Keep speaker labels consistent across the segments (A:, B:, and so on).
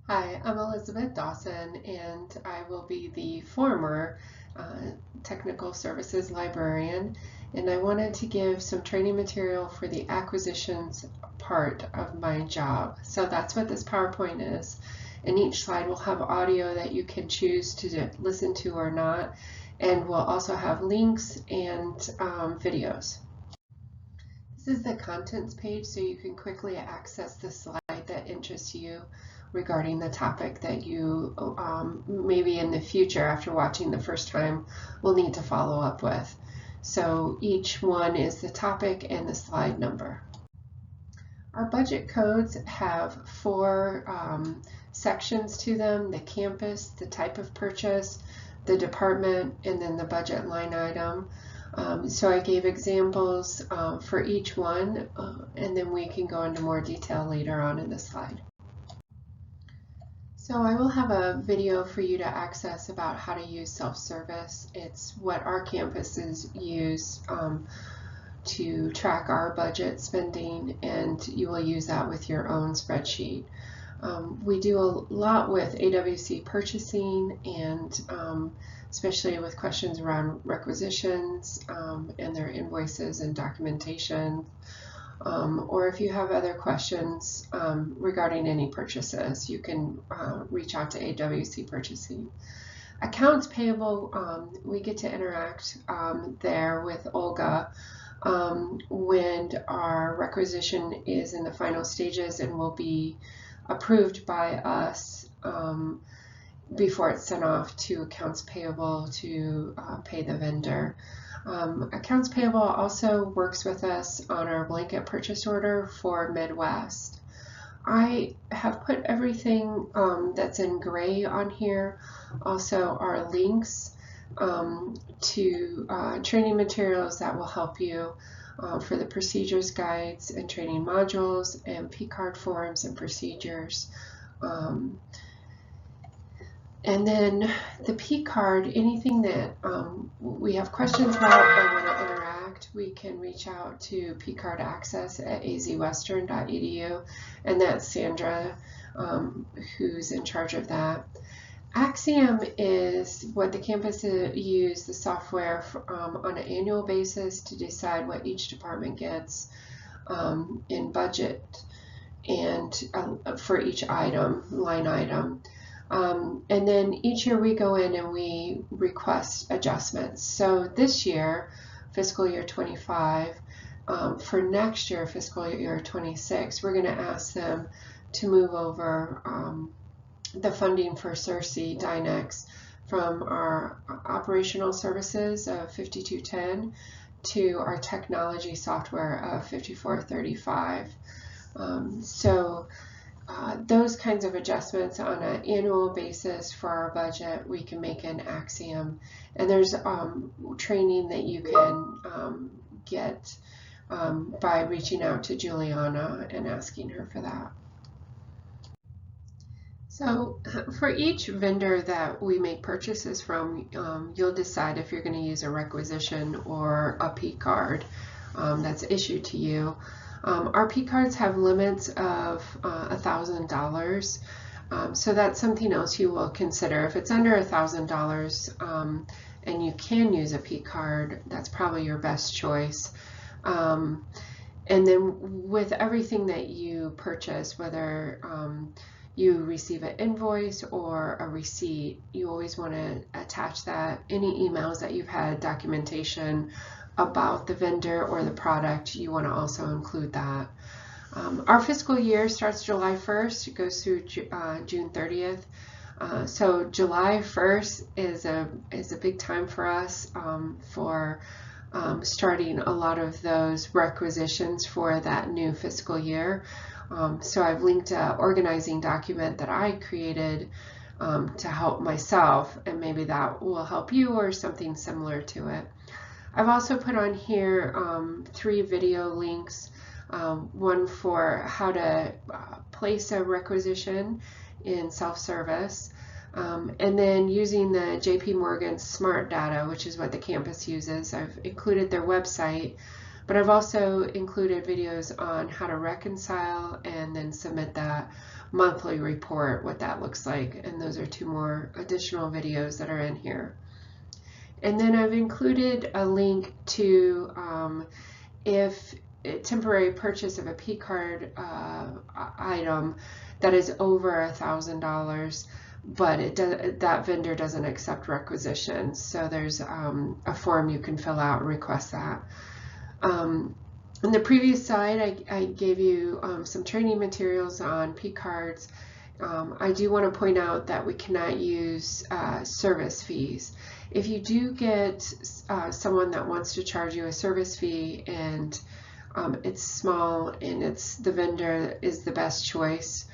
A: Hi, I'm Elizabeth Dawson, and I will be the former technical services librarian. And I wanted to give some training material for the acquisitions part of my job. So that's what this PowerPoint is. And each slide will have audio that you can choose to listen to or not. And we'll also have links and videos. This is the contents page, so you can quickly access the slide that interests you regarding the topic that you maybe in the future, after watching the first time, will need to follow up with. So each one is the topic and the slide number. Our budget codes have four sections to them: the campus, the type of purchase, the department, and then the budget line item. So I gave examples for each one, and then we can go into more detail later on in the slide. So I will have a video for you to access about how to use self-service. It's what our campuses use to track our budget spending, and you will use that with your own spreadsheet. We do a lot with AWC purchasing, and especially with questions around requisitions and their invoices and documentation. Or if you have other questions regarding any purchases, you can reach out to AWC purchasing. Accounts payable, we get to interact there with Olga when our requisition is in the final stages and will be approved by us before it's sent off to accounts payable to pay the vendor. Accounts payable also works with us on our blanket purchase order for Midwest. I have put everything that's in gray on here, also our links to training materials that will help you for the procedures guides and training modules and P-card forms and procedures. And then the P-card, anything that we have questions about or want to interact, we can reach out to P-card access at azwestern.edu, and that's Sandra who's in charge of that. Axiom is what the campus use the software for, on an annual basis to decide what each department gets in budget and for each item, line item. And then each year we go in and we request adjustments. So this year, fiscal year 25, for next year, fiscal year 26, we're going to ask them to move over the funding for CERC Dynex from our operational services of 5210 to our technology software of 5435. Those kinds of adjustments on an annual basis for our budget, we can make an Axiom. And there's training that you can get by reaching out to Juliana and asking her for that. So for each vendor that we make purchases from, you'll decide if you're going to use a requisition or a P card that's issued to you. Our P cards have limits of $1,000, so that's something else you will consider. If it's under $1,000 and you can use a P card, that's probably your best choice. And then with everything that you purchase, whether you receive an invoice or a receipt, you always want to attach that. Any emails that you've had, documentation about the vendor or the product, you want to also include that. Our fiscal year starts July 1st, it goes through June 30th. So July 1st is a big time for us for starting a lot of those requisitions for that new fiscal year. So I've linked an organizing document that I created to help myself, and maybe that will help you or something similar to it. I've also put on here 3 video links, one for how to place a requisition in self-service, and then using the JP Morgan Smart Data, which is what the campus uses. I've included their website, but I've also included videos on how to reconcile and then submit that monthly report, what that looks like. And those are 2 more additional videos that are in here. And then I've included a link to if a temporary purchase of a P-card item that is over $1,000, but that vendor doesn't accept requisitions. So there's a form you can fill out and request that. On the previous slide, I gave you some training materials on P-cards. I do want to point out that we cannot use service fees. If you do get someone that wants to charge you a service fee and it's small and the vendor is the best choice,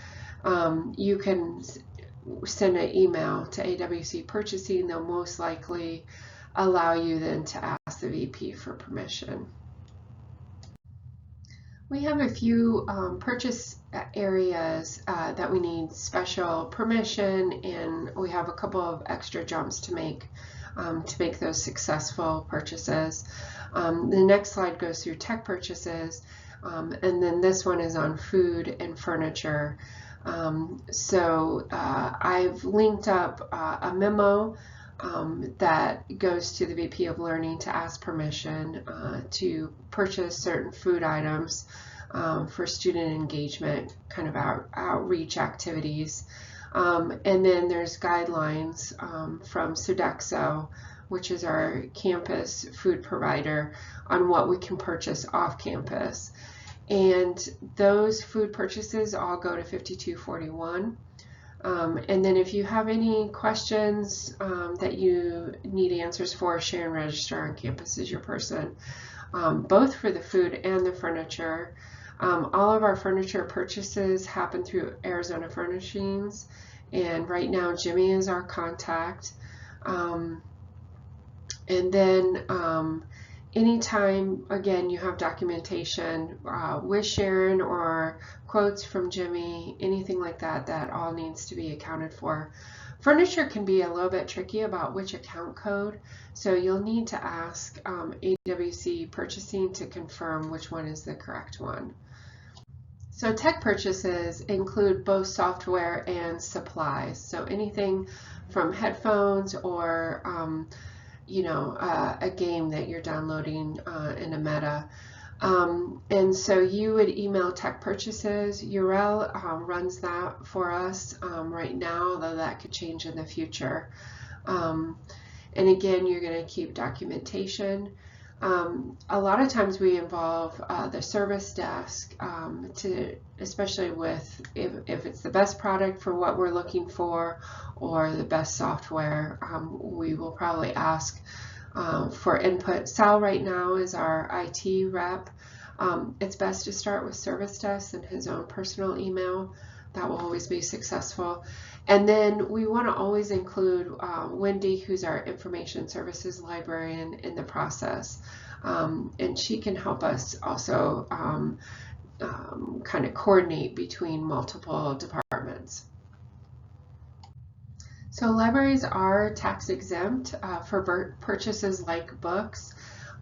A: you can send an email to AWC Purchasing. They'll most likely allow you then to ask the VP for permission. We have a few purchase areas that we need special permission, and we have a couple of extra jumps to make those successful purchases. The next slide goes through tech purchases, and then this one is on food and furniture. So I've linked up a memo that goes to the VP of Learning to ask permission to purchase certain food items for student engagement, kind of outreach activities. And then there's guidelines from Sodexo, which is our campus food provider, on what we can purchase off campus. And those food purchases all go to 5241. And then if you have any questions that you need answers for, Sharon Register on campus is your person, both for the food and the furniture. All of our furniture purchases happen through Arizona Furnishings, and right now Jimmy is our contact. And then anytime, again, you have documentation with Sharon or quotes from Jimmy, anything like that, that all needs to be accounted for. Furniture can be a little bit tricky about which account code, so you'll need to ask AWC Purchasing to confirm which one is the correct one. So tech purchases include both software and supplies, so anything from headphones or a game that you're downloading in a meta. And so you would email tech purchases. Urel runs that for us right now, though that could change in the future. And again, you're going to keep documentation. A lot of times we involve the service desk especially with if it's the best product for what we're looking for or the best software, we will probably ask for input. Sal right now is our IT rep. It's best to start with service desk and his own personal email. That will always be successful. And then we want to always include Wendy, who's our information services librarian, in the process. And she can help us also kind of coordinate between multiple departments. So libraries are tax exempt for purchases like books,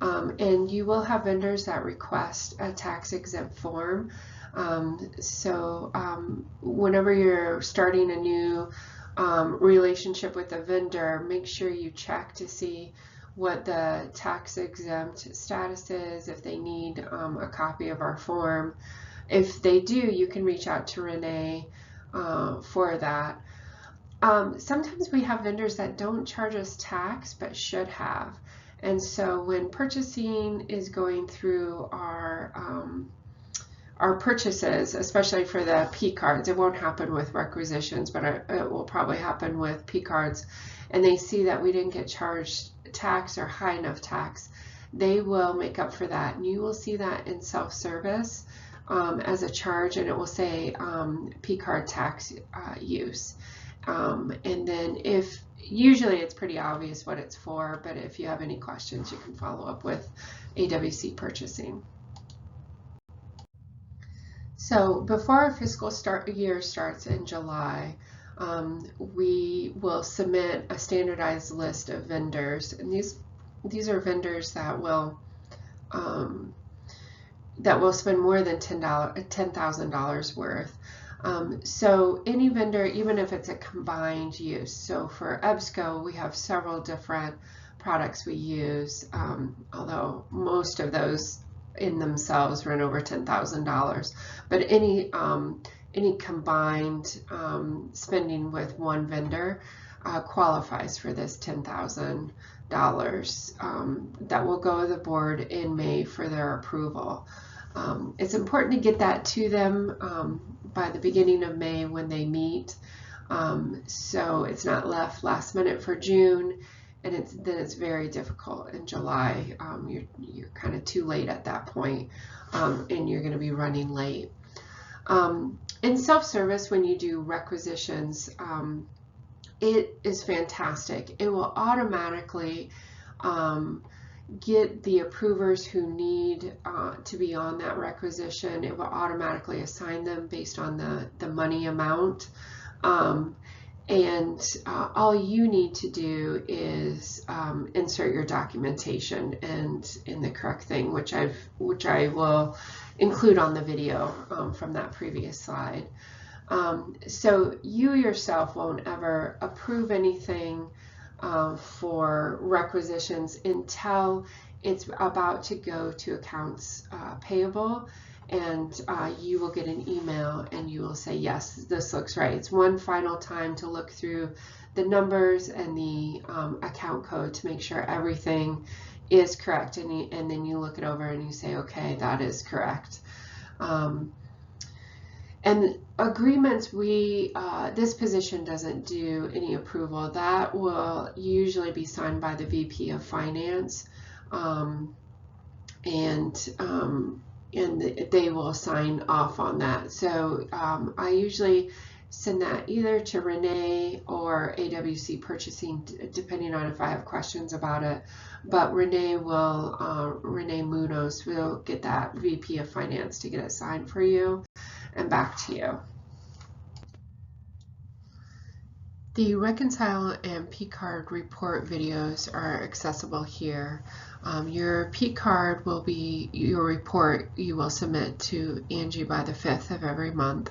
A: and you will have vendors that request a tax exempt form. So whenever you're starting a new relationship with a vendor, make sure you check to see what the tax exempt status is, if they need a copy of our form. If they do, you can reach out to Renee for that. Sometimes we have vendors that don't charge us tax but should have. And so when purchasing is going through our purchases, especially for the P cards, it won't happen with requisitions, but it will probably happen with P cards, and they see that we didn't get charged tax or high enough tax, they will make up for that. And you will see that in self-service as a charge, and it will say P card tax use. And then usually it's pretty obvious what it's for, but if you have any questions, you can follow up with AWC Purchasing. So before our fiscal year starts in July, we will submit a standardized list of vendors, and these are vendors that will spend more than $10,000 worth. So any vendor, even if it's a combined use, so for EBSCO, we have several different products we use, although most of those in themselves run over $10,000. But any combined spending with one vendor qualifies for this $10,000 that will go to the board in May for their approval. It's important to get that to them by the beginning of May when they meet, so it's not left last minute for June, and then it's very difficult in July. You're kind of too late at that point, and you're going to be running late. In self-service, when you do requisitions, it is fantastic. It will automatically get the approvers who need to be on that requisition. It will automatically assign them based on the money amount. And all you need to do is insert your documentation and in the correct thing, which I will include on the video from that previous slide. So you yourself won't ever approve anything for requisitions until it's about to go to accounts payable, and you will get an email and you will say, yes, this looks right. It's one final time to look through the numbers and the account code to make sure everything is correct, and then you look it over and you say, okay, that is correct. And agreements, this position doesn't do any approval. That will usually be signed by the VP of Finance, and they will sign off on that. So I usually send that either to Renee or AWC Purchasing, depending on if I have questions about it. But Renee Munoz will get that VP of Finance to get it signed for you and back to you. The Reconcile and P-Card report videos are accessible here. Your P-Card will be your report you will submit to Angie by the 5th of every month.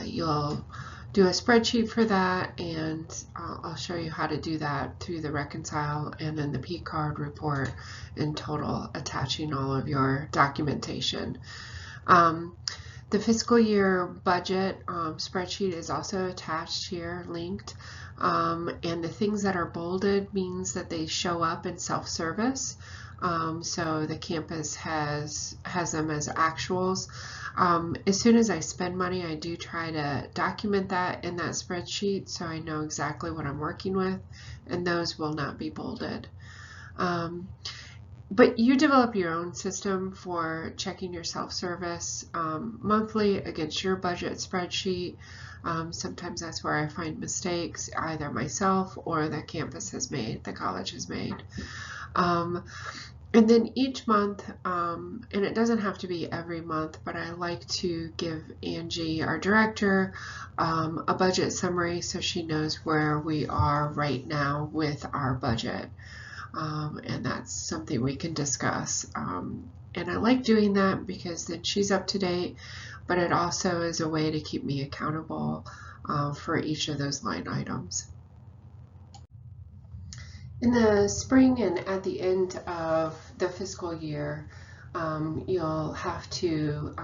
A: You'll do a spreadsheet for that, and I'll show you how to do that through the Reconcile and then the P-Card report in total, attaching all of your documentation. The fiscal year budget spreadsheet is also attached here, linked, and the things that are bolded means that they show up in self-service. So the campus has them as actuals. As soon as I spend money, I do try to document that in that spreadsheet so I know exactly what I'm working with, and those will not be bolded. But you develop your own system for checking your self-service monthly against your budget spreadsheet. Sometimes that's where I find mistakes, either myself or the campus has made, the college has made. And then each month, and it doesn't have to be every month, but I like to give Angie, our director, a budget summary so she knows where we are right now with our budget. And that's something we can discuss. And I like doing that because then she's up to date, but it also is a way to keep me accountable for each of those line items. In the spring and at the end of the fiscal year, you'll have to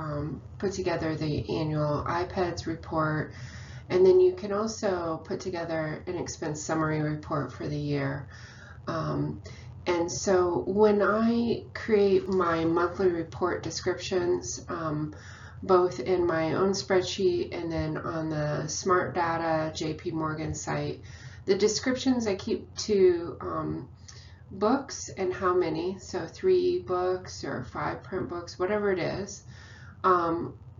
A: put together the annual IPEDS report, and then you can also put together an expense summary report for the year. And so when I create my monthly report descriptions, both in my own spreadsheet and then on the Smart Data JP Morgan site, the descriptions I keep to books and how many, so 3 books or 5 print books, whatever it is.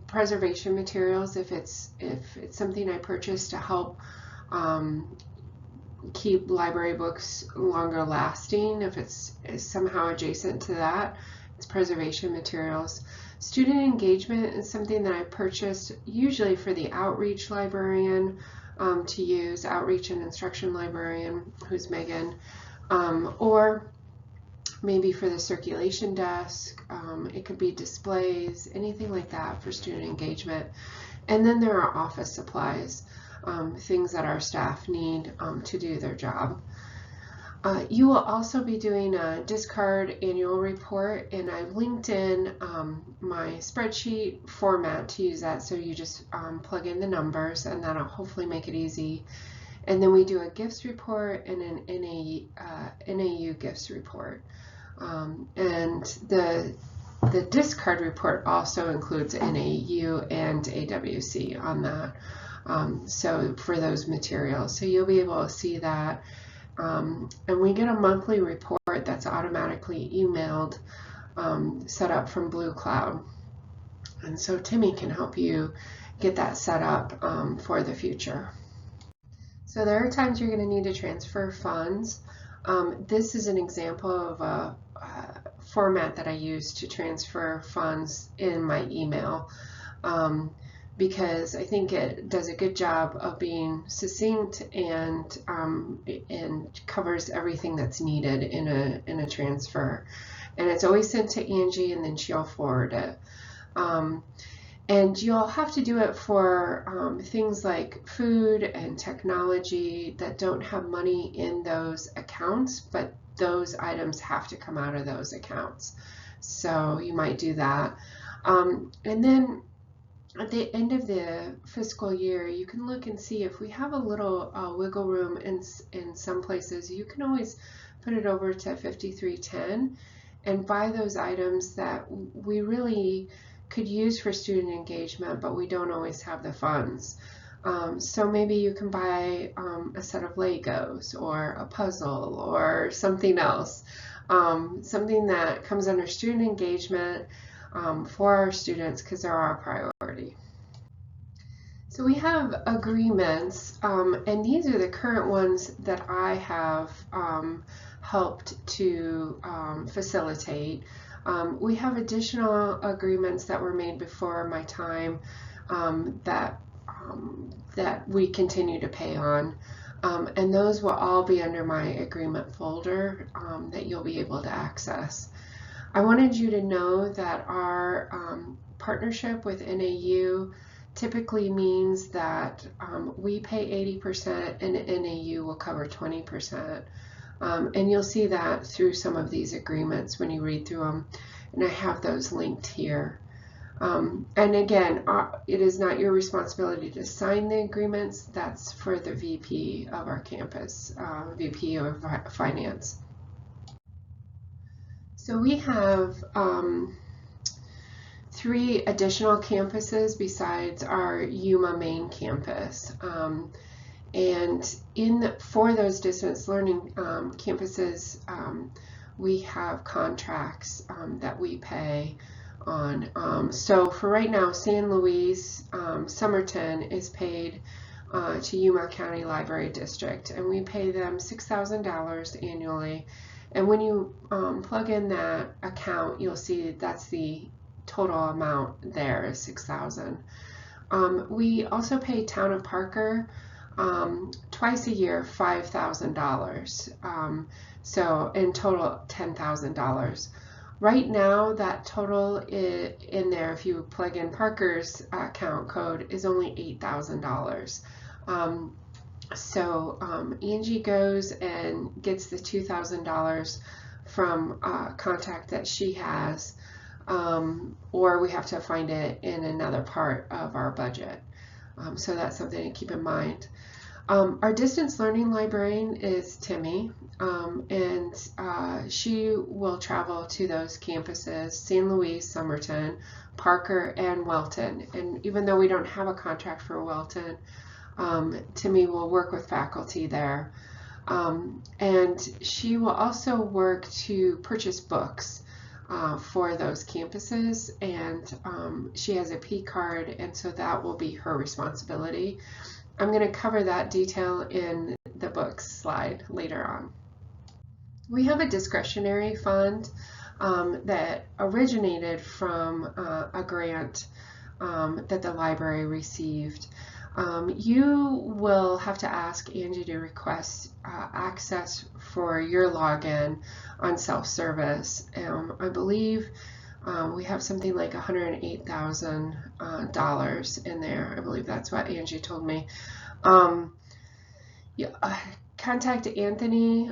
A: Preservation materials, if it's something I purchase to help keep library books longer lasting, if it's somehow adjacent to that, it's preservation materials. Student engagement is something that I purchased usually for the outreach librarian to use, outreach and instruction librarian, who's Megan, or maybe for the circulation desk. It could be displays, anything like that for student engagement. And then there are office supplies, things that our staff need to do their job. You will also be doing a discard annual report, and I've linked in my spreadsheet format to use that, so you just plug in the numbers, and that'll hopefully make it easy. And then we do a gifts report and an NAU gifts report. And the discard report also includes NAU and AWC on that, so for those materials. So you'll be able to see that. And we get a monthly report that's automatically emailed, set up from Blue Cloud. And so Timmy can help you get that set up for the future. So there are times you're going to need to transfer funds. This is an example of a format that I use to transfer funds in my email, because I think it does a good job of being succinct and covers everything that's needed in a transfer. And it's always sent to Angie, and then she'll forward it. And you'll have to do it for things like food and technology that don't have money in those accounts, but those items have to come out of those accounts. So you might do that. And then at the end of the fiscal year, you can look and see if we have a little wiggle room in some places. You can always put it over to 5310 and buy those items that we really could use for student engagement, but we don't always have the funds. So maybe you can buy a set of Legos or a puzzle or something else, something that comes under student engagement for our students, because they're our priority. So we have agreements, and these are the current ones that I have helped to facilitate. We have additional agreements that were made before my time that we continue to pay on, and those will all be under my agreement folder that you'll be able to access. I wanted you to know that our partnership with NAU typically means that we pay 80% and NAU will cover 20%. And you'll see that through some of these agreements when you read through them, and I have those linked here. And again, it is not your responsibility to sign the agreements. That's for the VP of our campus, VP of Finance. So we have 3 additional campuses besides our Yuma main campus. And for those distance learning campuses, we have contracts that we pay on. So for right now, San Luis Somerton is paid to Yuma County Library District, and we pay them $6,000 annually. And when you plug in that account, you'll see that's the total amount there is $6,000. We also pay Town of Parker twice a year $5,000. So in total $10,000. Right now, that total in there, if you plug in Parker's account code, is only $8,000. So Angie goes and gets the $2,000 from a contact that she has, or we have to find it in another part of our budget. So that's something to keep in mind. Our distance learning librarian is Timmy, and she will travel to those campuses, San Luis, Somerton, Parker, and Welton. And even though we don't have a contract for Welton, Timmy will work with faculty there. And she will also work to purchase books for those campuses, and she has a P card, and so that will be her responsibility. I'm going to cover that detail in the books slide later on. We have a discretionary fund that originated from a grant that the library received. You will have to ask Angie to request access for your login on self-service. I believe we have something like $108,000 in there. I believe that's what Angie told me. Yeah, contact Anthony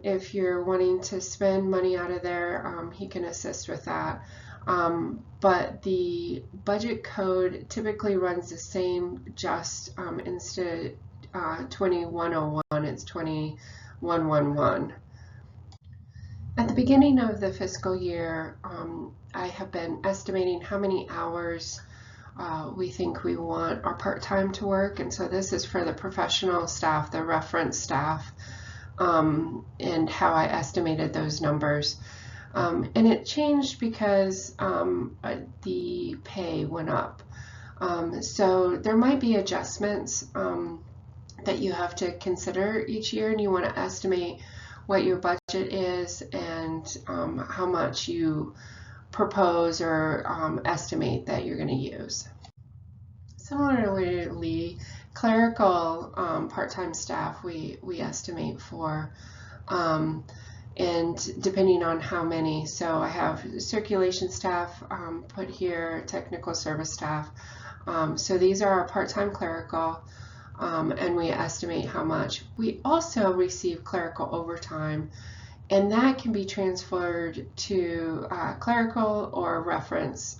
A: if you're wanting to spend money out of there. He can assist with that. But the budget code typically runs the same, just instead of 2101, it's 2111. At the beginning of the fiscal year, I have been estimating how many hours we think we want our part-time to work, and so this is for the professional staff, the reference staff, and how I estimated those numbers. And it changed because the pay went up. So there might be adjustments that you have to consider each year, and you want to estimate what your budget is and how much you propose or estimate that you're going to use. Similarly, clerical part-time staff we estimate for, and depending on how many. So I have circulation staff put here, technical service staff. So these are our part-time clerical, and we estimate how much. We also receive clerical overtime, and that can be transferred to clerical or reference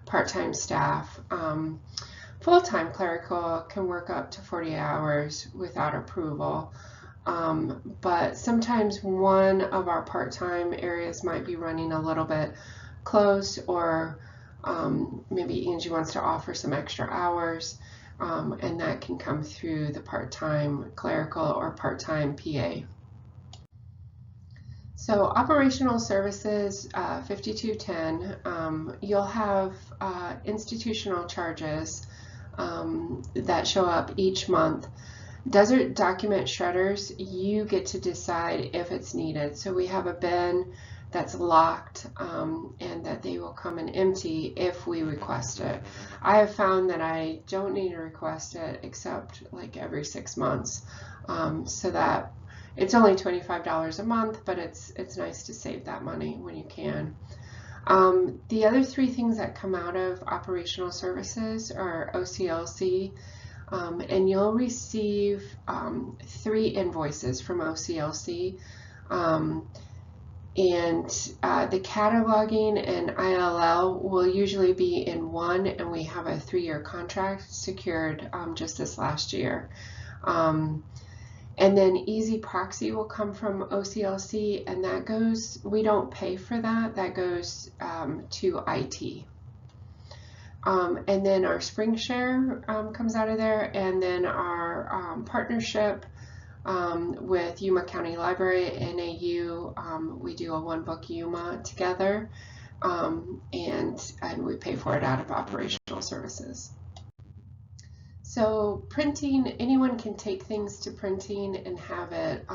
A: part-time staff. Full-time clerical can work up to 40 hours without approval, but sometimes one of our part-time areas might be running a little bit close, or maybe Angie wants to offer some extra hours, and that can come through the part-time clerical or part-time PA. So operational services, 5210, you'll have institutional charges that show up each month. Desert document shredders, you get to decide if it's needed. So we have a bin that's locked, and that they will come and empty if we request it. I have found that I don't need to request it except like every 6 months, so that it's only $25 a month, but it's nice to save that money when you can. The other three things that come out of operational services are OCLC, and you'll receive 3 invoices from OCLC, and the cataloging and ILL will usually be in one, and we have a 3-year contract secured just this last year. And then Easy Proxy will come from OCLC, and that goes, we don't pay for that, that goes to IT. And then our Spring Share comes out of there, and then our partnership with Yuma County Library and NAU, we do a 1-book Yuma together, and we pay for it out of operational services. So printing, anyone can take things to printing and have it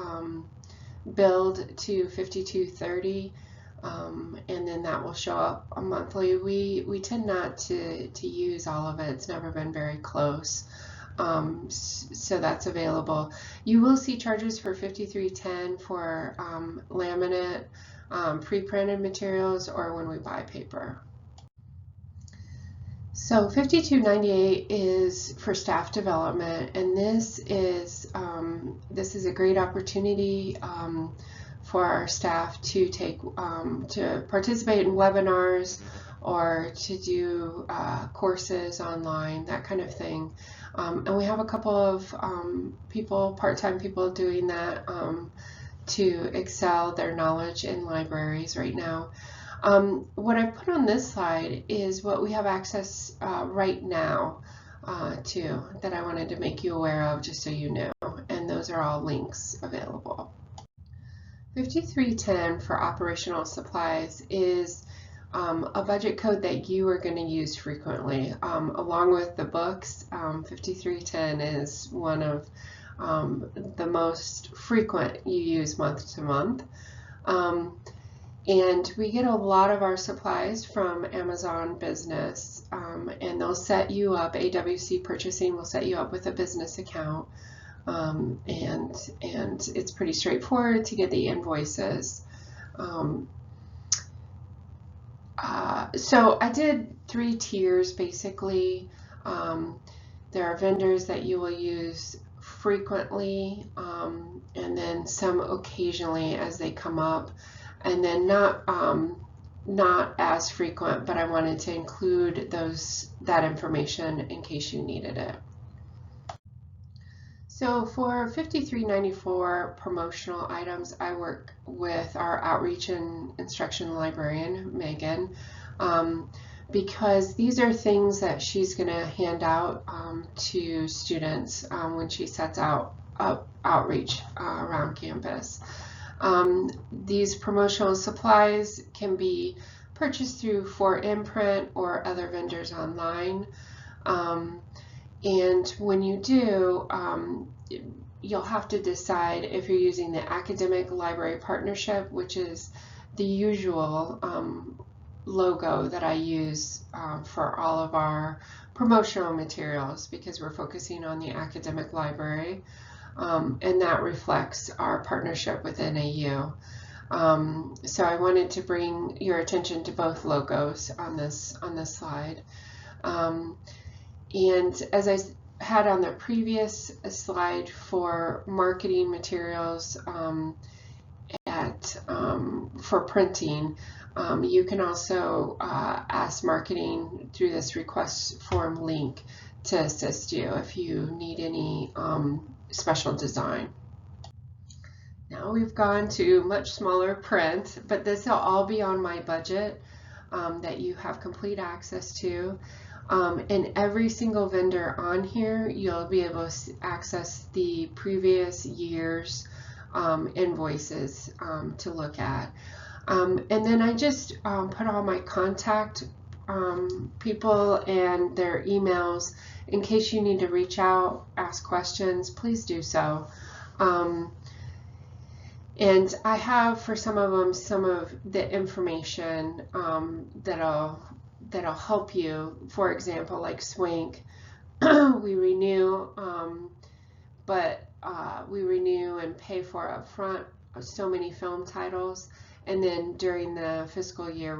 A: billed to 5230, and then that will show up monthly. We tend not to use all of it. It's never been very close, so that's available. You will see charges for 5310 for laminate, pre-printed materials, or when we buy paper. So 5298 is for staff development, and this is a great opportunity for our staff to take to participate in webinars or to do courses online, that kind of thing. And we have a couple of people, part-time people, doing that to excel their knowledge in libraries right now. What I put on this slide is what we have access right now to, that I wanted to make you aware of, just so you know, and those are all links available. 5310 for operational supplies is a budget code that you are going to use frequently. Along with the books, 5310 is one of the most frequent you use month to month. And we get a lot of our supplies from Amazon Business, and they'll set you up, AWC Purchasing will set you up with a business account, and it's pretty straightforward to get the invoices. So I did 3 tiers basically. There are vendors that you will use frequently, and then some occasionally as they come up, and then not as frequent, but I wanted to include that information in case you needed it. So for $53.94 promotional items, I work with our outreach and instruction librarian, Megan, because these are things that she's going to hand out to students when she sets out outreach around campus. These promotional supplies can be purchased through For Imprint or other vendors online. And when you do, you'll have to decide if you're using the Academic Library Partnership, which is the usual logo that I use for all of our promotional materials, because we're focusing on the academic library, and that reflects our partnership with NAU. So I wanted to bring your attention to both logos on this slide. And as I had on the previous slide for marketing materials for printing, you can also ask marketing through this request form link to assist you if you need any special design. Now we've gone to much smaller print, but this will all be on my budget that you have complete access to. And every single vendor on here, you'll be able to access the previous year's invoices to look at. And then I just put all my contact people and their emails in case you need to reach out, ask questions, please do so. And I have for some of them some of the information that'll help you. For example, like Swank, we renew, but we renew and pay for upfront so many film titles, and then during the fiscal year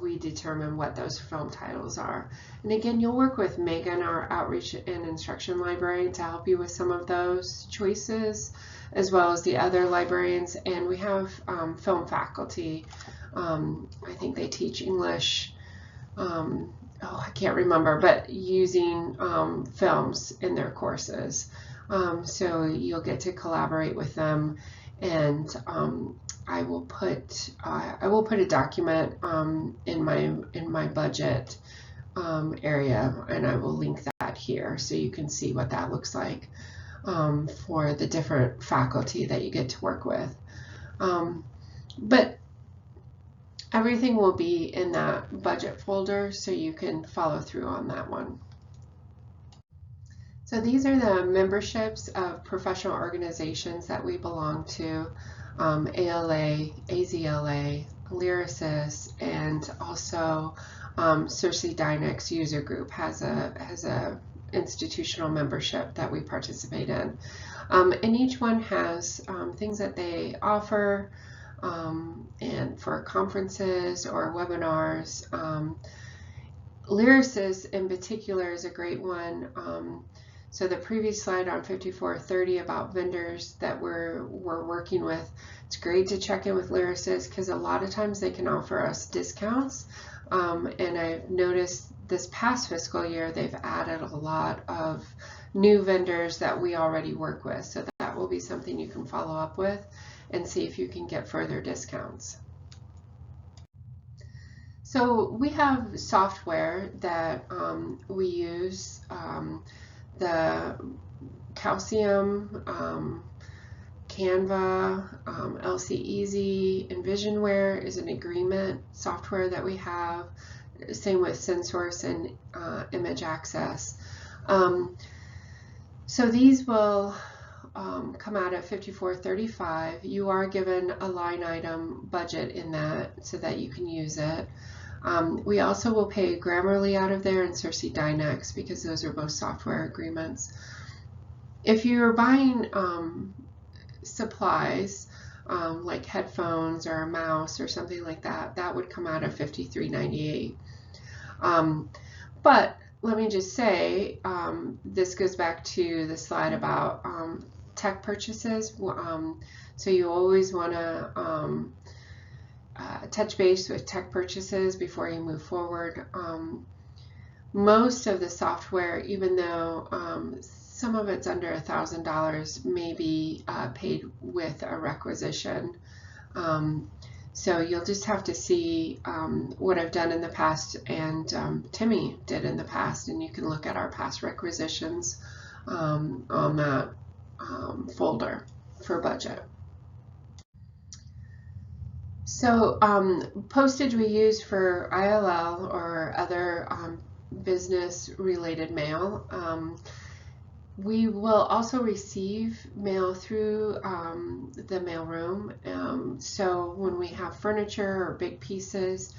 A: we determine what those film titles are. And again, you'll work with Megan, our outreach and instruction librarian, to help you with some of those choices, as well as the other librarians. And we have film faculty. I think they teach English, I can't remember, but using films in their courses. So you'll get to collaborate with them, and I will put a document in my budget area, and I will link that here so you can see what that looks like for the different faculty that you get to work with. But everything will be in that budget folder, so you can follow through on that one. So these are the memberships of professional organizations that we belong to. ALA, AZLA, Lyrasis, and also Cersei Dynex User Group has a institutional membership that we participate in. And each one has things that they offer, and for conferences or webinars. Lyrasis in particular is a great one. So the previous slide on 5430 about vendors that we're working with, it's great to check in with Lyrasis because a lot of times they can offer us discounts. And I've noticed this past fiscal year they've added a lot of new vendors that we already work with. So that will be something you can follow up with and see if you can get further discounts. So we have software that we use. The Calcium, Canva, LC Easy, Envisionware is an agreement software that we have. Same with SenSource and Image Access. So these will come out at $54.35. You are given a line item budget in that so that you can use it. We also will pay Grammarly out of there and Cersei Dynex because those are both software agreements. If you're buying supplies like headphones or a mouse or something like that, that would come out of $53.98. But let me just say, this goes back to the slide about tech purchases. So you always want to touch base with tech purchases before you move forward. Most of the software, even though some of it's under $1,000, may be paid with a requisition. So you'll just have to see what I've done in the past and Timmy did in the past, and you can look at our past requisitions on that folder for budget. So postage we use for ILL or other business related mail. We will also receive mail through the mailroom. So when we have furniture or big pieces,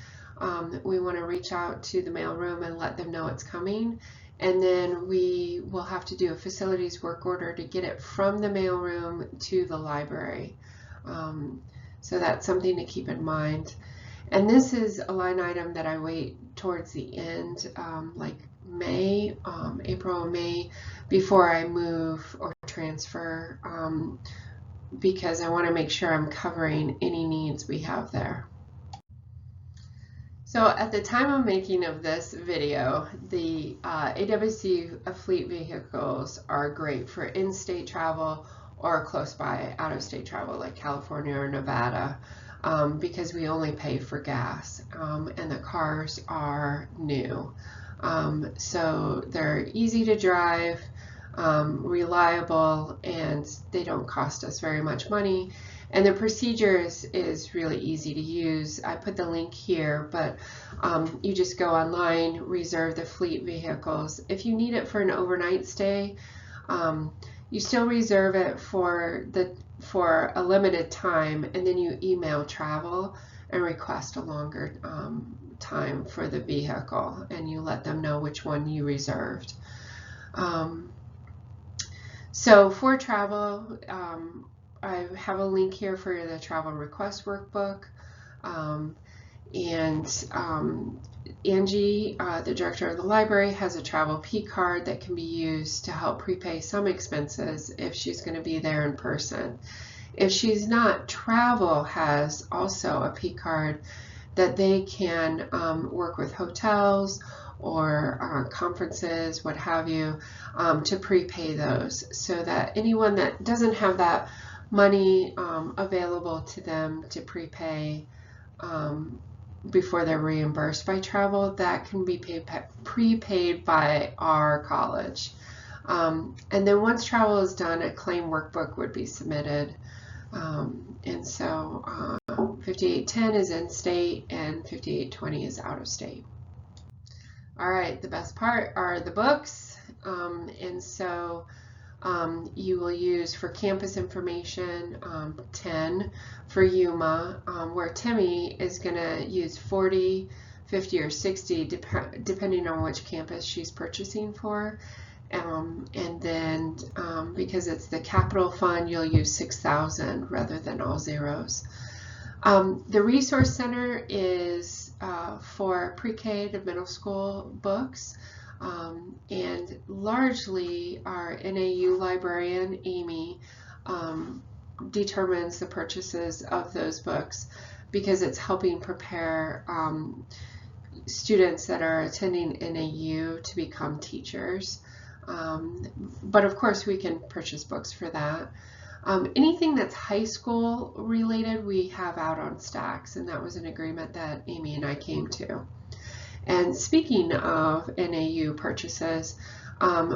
A: we want to reach out to the mailroom and let them know it's coming. And then we will have to do a facilities work order to get it from the mailroom to the library. So that's something to keep in mind. And this is a line item that I wait towards the end, like May, April or May, before I move or transfer, because I want to make sure I'm covering any needs we have there. So at the time of making of this video, the AWC fleet vehicles are great for in-state travel or close by out-of-state travel like California or Nevada, because we only pay for gas, and the cars are new. So they're easy to drive, reliable, and they don't cost us very much money. And the procedure is really easy to use. I put the link here, but you just go online, reserve the fleet vehicles. If you need it for an overnight stay, you still reserve it for a limited time, and then you email travel and request a longer time for the vehicle, and you let them know which one you reserved. So for travel, I have a link here for the travel request workbook, and Angie, the director of the library, has a travel P card that can be used to help prepay some expenses if she's going to be there in person. If she's not, travel has also a P card that they can work with hotels or conferences, what have you, to prepay those, so that anyone that doesn't have that money available to them to prepay before they're reimbursed by travel, that can be prepaid by our college. And then once travel is done, a claim workbook would be submitted. And so 5810 is in state and 5820 is out of state. All right, the best part are the books. And so you will use for campus information 10 for Yuma, where Timmy is going to use 40, 50, or 60 depending on which campus she's purchasing for. And then because it's the capital fund, you'll use 6,000 rather than all zeros. The Resource Center is for pre-K to middle school books. And largely our NAU librarian, Amy, determines the purchases of those books because it's helping prepare students that are attending NAU to become teachers. But of course we can purchase books for that. Anything that's high school related we have out on stacks, and that was an agreement that Amy and I came to. And speaking of NAU purchases,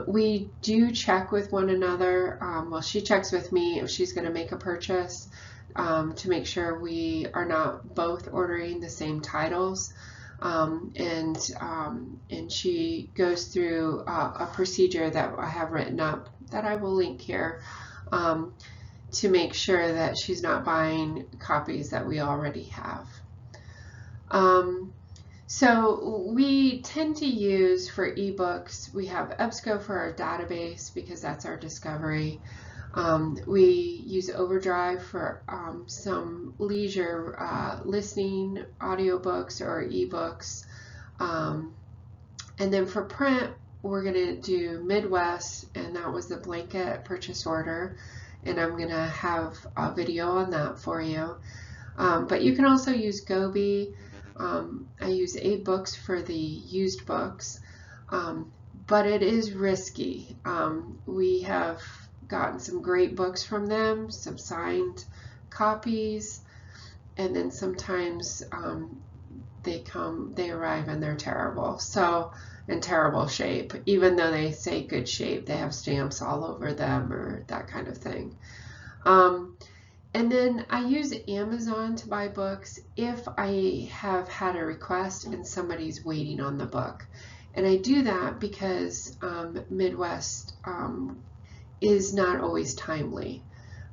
A: we do check with one another. Well, she checks with me if she's going to make a purchase to make sure we are not both ordering the same titles. And she goes through a procedure that I have written up that I will link here to make sure that she's not buying copies that we already have. So we tend to use for ebooks, we have EBSCO for our database because that's our discovery. We use Overdrive for some leisure listening audiobooks or ebooks. And then for print, we're going to do Midwest, and that was the blanket purchase order. And I'm going to have a video on that for you. But you can also use Gobi. I use AbeBooks for the used books, but it is risky. We have gotten some great books from them, some signed copies, and then sometimes they arrive and they're terrible. So in terrible shape, even though they say good shape, they have stamps all over them or that kind of thing. And then I use Amazon to buy books if I have had a request and somebody's waiting on the book. And I do that because Midwest is not always timely.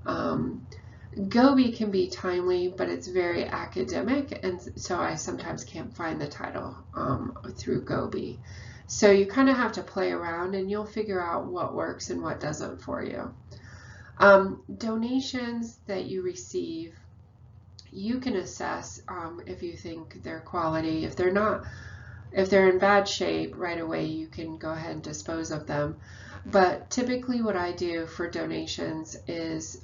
A: Gobi can be timely, but it's very academic, and so I sometimes can't find the title through Gobi. So you kind of have to play around and you'll figure out what works and what doesn't for you. Donations that you receive, you can assess if you think they're quality. If they're in bad shape right away, you can go ahead and dispose of them. But typically what I do for donations is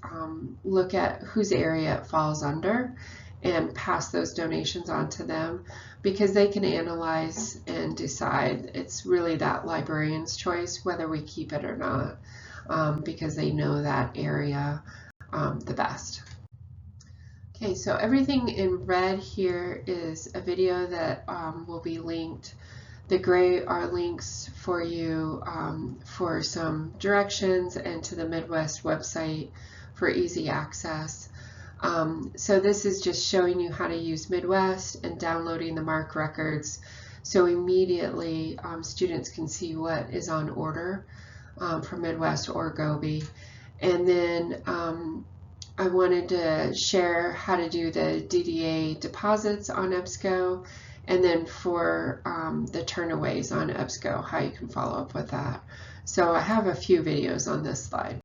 A: look at whose area it falls under and pass those donations on to them, because they can analyze and decide. It's really that librarian's choice whether we keep it or not, because they know that area the best. Okay, so everything in red here is a video that will be linked. The gray are links for you for some directions and to the Midwest website for easy access. So this is just showing you how to use Midwest and downloading the MARC records, so immediately students can see what is on order for Midwest or Gobi. And then I wanted to share how to do the DDA deposits on EBSCO, and then for the turnaways on EBSCO, how you can follow up with that. So I have a few videos on this slide.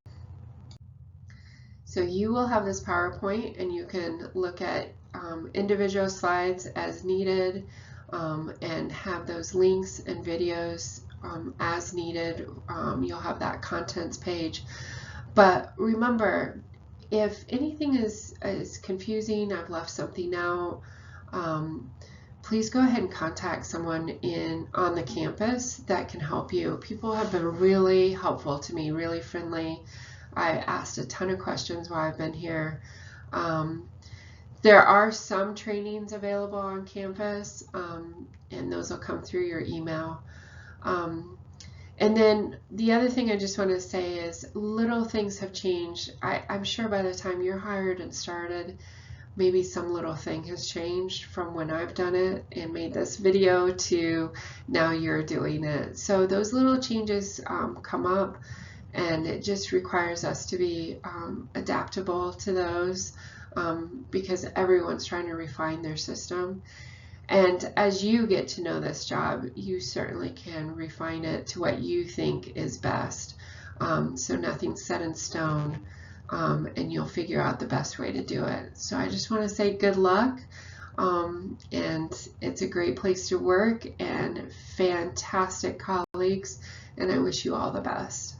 A: So you will have this PowerPoint and you can look at individual slides as needed and have those links and videos as needed. You'll have that contents page. But remember, if anything is confusing, I've left something out, please go ahead and contact someone on the campus that can help you. People have been really helpful to me, really friendly. I asked a ton of questions while I've been here. There are some trainings available on campus, and those will come through your email. And then the other thing I just want to say is little things have changed. I'm sure by the time you're hired and started, maybe some little thing has changed from when I've done it and made this video to now you're doing it. So those little changes come up, and it just requires us to be adaptable to those because everyone's trying to refine their system. And as you get to know this job, you certainly can refine it to what you think is best. So nothing's set in stone, and you'll figure out the best way to do it. So I just want to say good luck, and it's a great place to work and fantastic colleagues, and I wish you all the best.